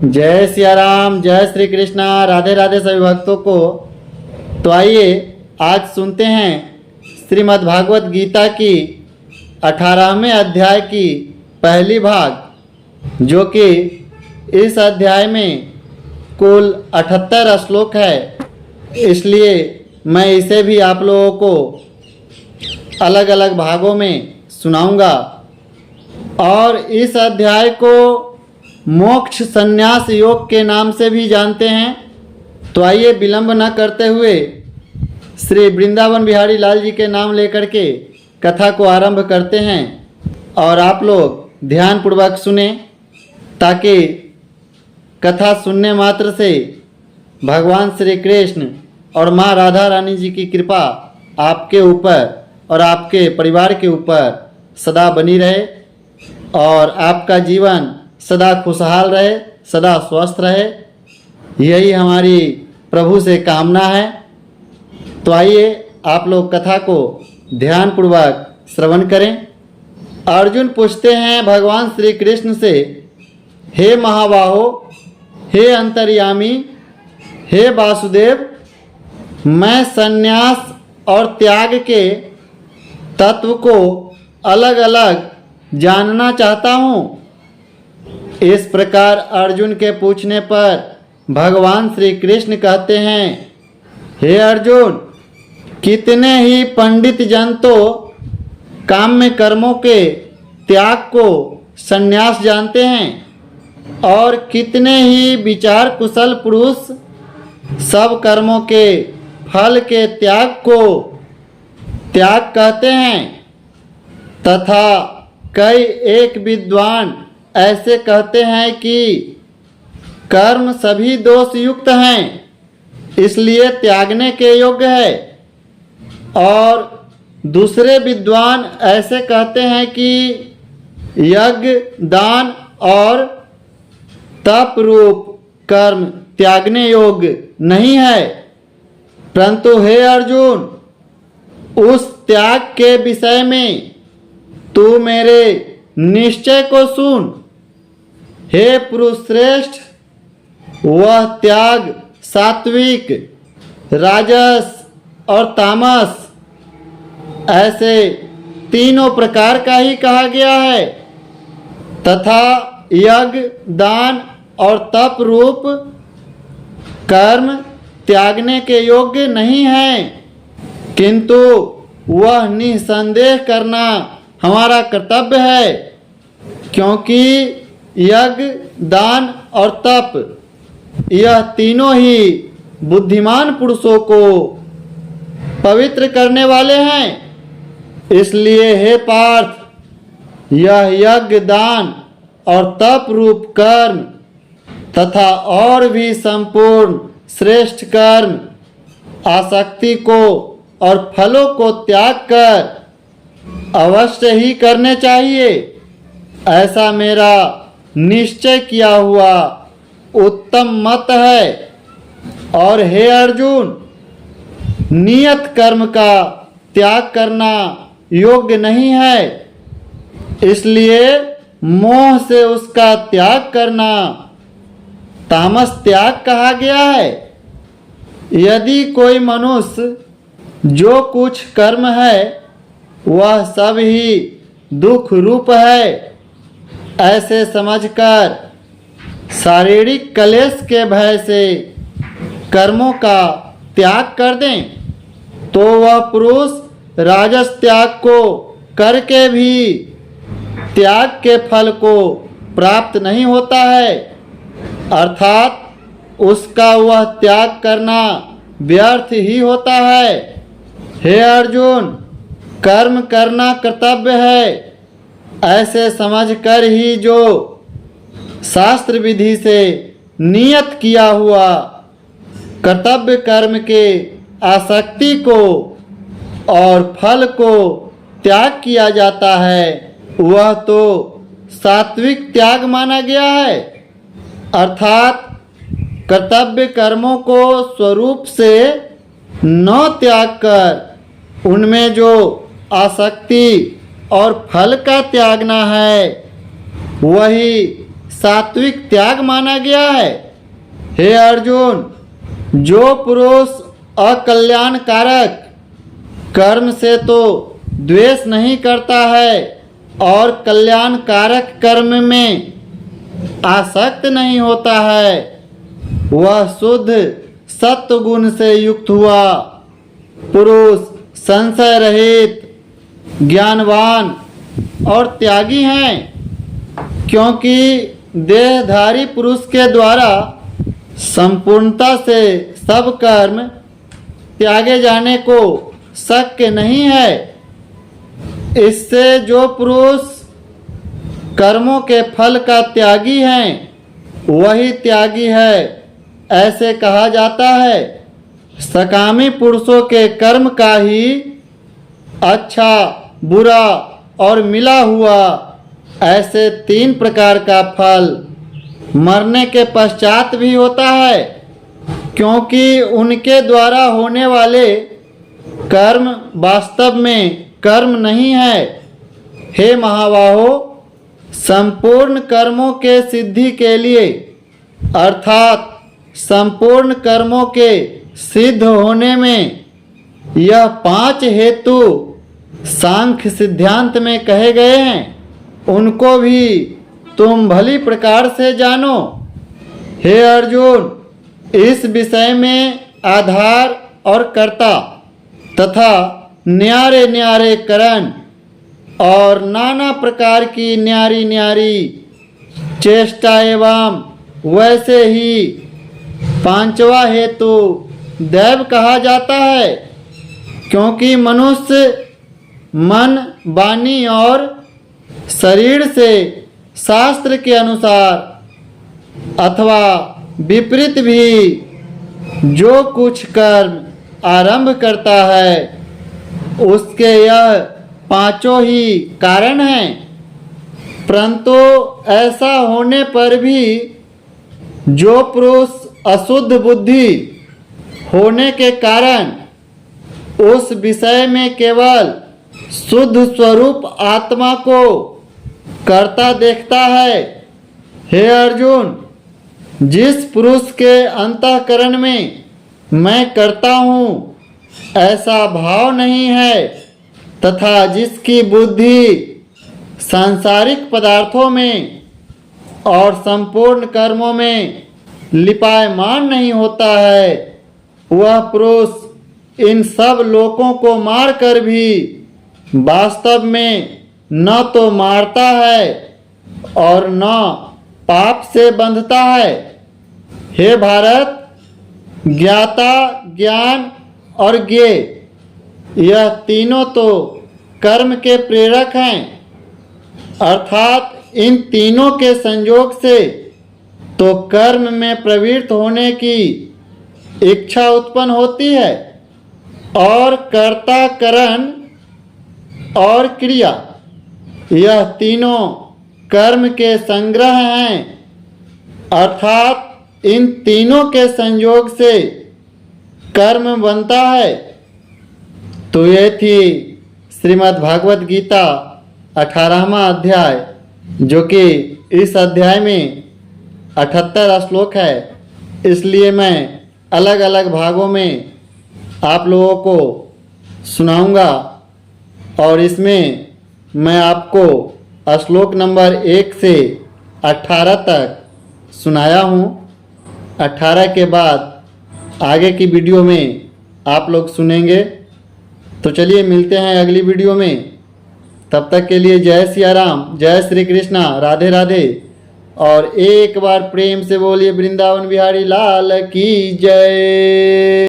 जय सिया राम, जय श्री कृष्णा, राधे राधे सभी भक्तों को। तो आइए आज सुनते हैं श्रीमद् भागवत गीता की 18वें अध्याय की पहली भाग, जो कि इस अध्याय में कुल 78 श्लोक है। इसलिए मैं इसे भी आप लोगों को अलग अलग भागों में सुनाऊंगा। और इस अध्याय को मोक्ष संन्यास योग के नाम से भी जानते हैं। तो आइए विलंब न करते हुए श्री वृंदावन बिहारी लाल जी के नाम लेकर के कथा को आरंभ करते हैं। और आप लोग ध्यानपूर्वक सुने, ताकि कथा सुनने मात्र से भगवान श्री कृष्ण और माँ राधा रानी जी की कृपा आपके ऊपर और आपके परिवार के ऊपर सदा बनी रहे और आपका जीवन सदा खुशहाल रहे, सदा स्वस्थ रहे। यही हमारी प्रभु से कामना है। तो आइए आप लोग कथा को ध्यानपूर्वक श्रवण करें। अर्जुन पूछते हैं भगवान श्री कृष्ण से, हे महाबाहो, हे अंतर्यामी, हे वासुदेव, मैं संन्यास और त्याग के तत्व को अलग अलग जानना चाहता हूँ। इस प्रकार अर्जुन के पूछने पर भगवान श्री कृष्ण कहते हैं, हे अर्जुन, कितने ही पंडित जन तो काम्य कर्मों के त्याग को संन्यास जानते हैं, और कितने ही विचार कुशल पुरुष सब कर्मों के फल के त्याग को त्याग कहते हैं, तथा कई एक विद्वान ऐसे कहते हैं कि कर्म सभी दोष युक्त हैं, इसलिए त्यागने के योग्य है। और दूसरे विद्वान ऐसे कहते हैं कि यज्ञ, दान और तप रूप कर्म त्यागने योग्य नहीं है। परंतु हे अर्जुन, उस त्याग के विषय में तू मेरे निश्चय को सुन। हे पुरुष श्रेष्ठ, वह त्याग सात्विक, राजस और तामस ऐसे तीनों प्रकार का ही कहा गया है, तथा यज्ञ, दान और तप रूप कर्म त्यागने के योग्य नहीं है। किंतु वह निसंदेह करना हमारा कर्तव्य है, क्योंकि यज्ञ, दान और तप यह तीनों ही बुद्धिमान पुरुषों को पवित्र करने वाले हैं। इसलिए हे पार्थ, यह यज्ञ, दान और तप रूप कर्म तथा और भी संपूर्ण श्रेष्ठ कर्म आसक्ति को और फलों को त्याग कर अवश्य ही करने चाहिए, ऐसा मेरा निश्चय किया हुआ उत्तम मत है। और हे अर्जुन, नियत कर्म का त्याग करना योग्य नहीं है, इसलिए मोह से उसका त्याग करना तामस त्याग कहा गया है। यदि कोई मनुष्य जो कुछ कर्म है वह सब ही दुख रूप है, ऐसे समझकर शारीरिक क्लेश के भय से कर्मों का त्याग कर दें, तो वह पुरुष राजस त्याग को करके भी त्याग के फल को प्राप्त नहीं होता है, अर्थात उसका वह त्याग करना व्यर्थ ही होता है। हे अर्जुन, कर्म करना कर्तव्य है, ऐसे समझकर ही जो शास्त्र विधि से नियत किया हुआ कर्तव्य कर्म के आसक्ति को और फल को त्याग किया जाता है, वह तो सात्विक त्याग माना गया है। अर्थात कर्तव्य कर्मों को स्वरूप से न त्याग कर उनमें जो आसक्ति और फल का त्यागना है, वही सात्विक त्याग माना गया है। हे अर्जुन, जो पुरुष अकल्याणकारक कर्म से तो द्वेष नहीं करता है और कल्याणकारक कर्म में आसक्त नहीं होता है, वह शुद्ध सत्व गुण से युक्त हुआ पुरुष संशय रहित, ज्ञानवान और त्यागी हैं। क्योंकि देहधारी पुरुष के द्वारा संपूर्णता से सब कर्म त्यागे जाने को शक्य नहीं है। इससे जो पुरुष कर्मों के फल का त्यागी हैं, वही त्यागी है ऐसे कहा जाता है। सकामी पुरुषों के कर्म का ही अच्छा, बुरा और मिला हुआ ऐसे 3 प्रकार का फल मरने के पश्चात भी होता है, क्योंकि उनके द्वारा होने वाले कर्म वास्तव में कर्म नहीं है। हे महाबाहो, संपूर्ण कर्मों के सिद्धि के लिए अर्थात संपूर्ण कर्मों के सिद्ध होने में यह 5 हेतु सांख्य सिद्धांत में कहे गए हैं, उनको भी तुम भली प्रकार से जानो। हे अर्जुन, इस विषय में आधार और कर्ता तथा न्यारे न्यारे करण और नाना प्रकार की न्यारी न्यारी चेष्टा एवं वैसे ही 5वां हेतु दैव कहा जाता है, क्योंकि मनुष्य मन, वाणी और शरीर से शास्त्र के अनुसार अथवा विपरीत भी जो कुछ कर्म आरंभ करता है, उसके यह 5 ही कारण हैं। परंतु ऐसा होने पर भी जो पुरुष अशुद्ध बुद्धि होने के कारण उस विषय में केवल शुद्ध स्वरूप आत्मा को करता देखता है, हे अर्जुन, जिस पुरुष के अंतःकरण में मैं करता हूँ ऐसा भाव नहीं है तथा जिसकी बुद्धि सांसारिक पदार्थों में और संपूर्ण कर्मों में लिपायमान नहीं होता है, वह पुरुष इन सब लोकों को मारकर भी वास्तव में न तो मारता है और न पाप से बंधता है। हे भारत, ज्ञाता, ज्ञान और ज्ञेय यह तीनों तो कर्म के प्रेरक हैं, अर्थात इन तीनों के संयोग से तो कर्म में प्रवृत्त होने की इच्छा उत्पन्न होती है और कर्ता, करण और क्रिया यह तीनों कर्म के संग्रह हैं, अर्थात इन तीनों के संयोग से कर्म बनता है। तो ये थी श्रीमद् भागवत गीता 18वां अध्याय, जो कि इस अध्याय में 78 श्लोक है, इसलिए मैं अलग अलग भागों में आप लोगों को सुनाऊंगा और इसमें मैं आपको श्लोक नंबर 1 से 18 तक सुनाया हूँ। 18 के बाद आगे की वीडियो में आप लोग सुनेंगे। तो चलिए मिलते हैं अगली वीडियो में, तब तक के लिए जय सिया राम, जय श्री कृष्णा, राधे राधे। और एक बार प्रेम से बोलिए वृंदावन बिहारी लाल की जय।